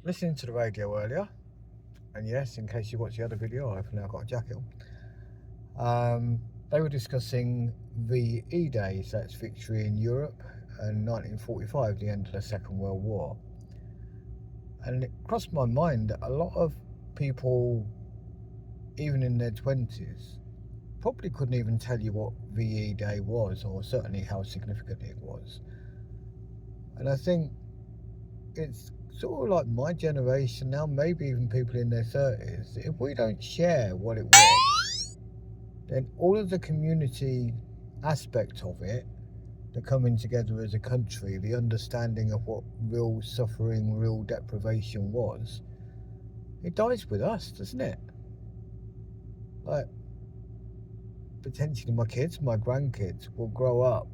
Listening to the radio earlier, and yes, in case you watched the other video, I've now got a jacket on. They were discussing VE days, that's victory in Europe, and 1945, the end of the Second World War. And it crossed my mind that a lot of people, even in their 20s, probably couldn't even tell you what VE Day was, or certainly how significant it was. And I think it's sort of like my generation now, maybe even people in their 30s, if we don't share what it was, then all of the community aspect of it, the coming together as a country, the understanding of what real suffering, real deprivation was, it dies with us, doesn't it? Like, potentially my kids, my grandkids will grow up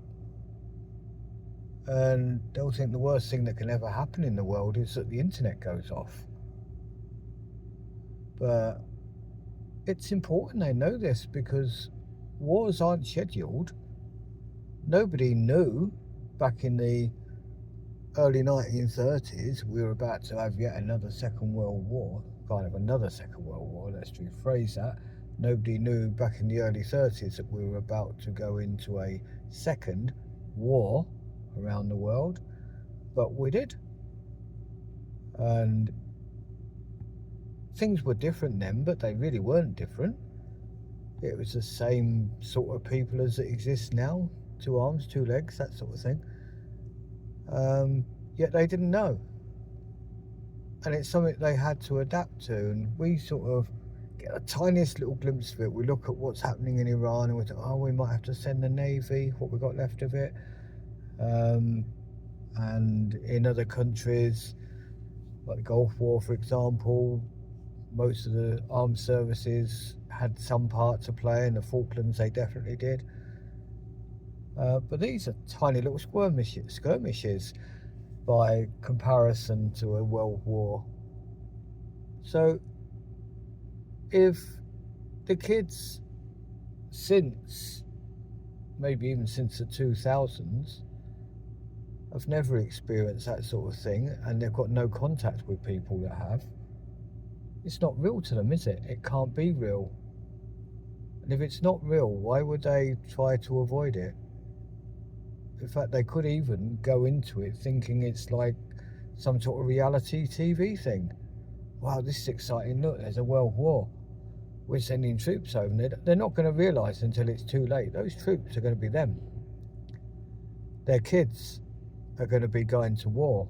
and they'll think the worst thing that can ever happen in the world is that the internet goes off. But it's important they know this, because wars aren't scheduled. Nobody knew back in the early 1930s we were about to have yet another Second World War, kind of another Second World War, let's rephrase that. Nobody knew back in the early 30s that we were about to go into a second war around the world, but we did. And things were different then, but they really weren't different. It was the same sort of people as it exists now, 2 arms, 2 legs, that sort of thing. Yet they didn't know, and it's something they had to adapt to. And we sort of get the tiniest little glimpse of it. We look at what's happening in Iran and we think, oh, we might have to send the Navy, what we got left of it. And in other countries, like the Gulf War, for example, most of the armed services had some part to play. In the Falklands, they definitely did. But these are tiny little skirmishes by comparison to a world war. So if the kids maybe even since the 2000s, have never experienced that sort of thing, and they've got no contact with people that have, it's not real to them, is it? It can't be real. And if it's not real, why would they try to avoid it? In fact, they could even go into it thinking it's like some sort of reality TV thing. Wow, this is exciting. Look, there's a world war. We're sending troops over. They're not going to realise until it's too late. Those troops are going to be them. Their kids are going to be going to war.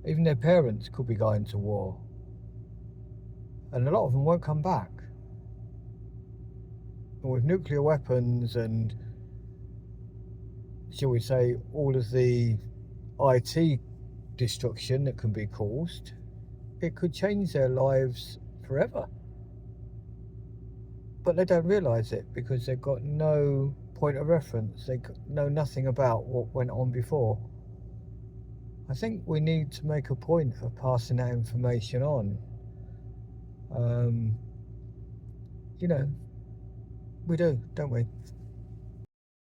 Even their parents could be going to war. And a lot of them won't come back. And with nuclear weapons and, shall we say, all of the IT destruction that can be caused, it could change their lives forever. But they don't realise it because they've got no point of reference. They know nothing about what went on before. I think we need to make a point of passing that information on. We do, don't we?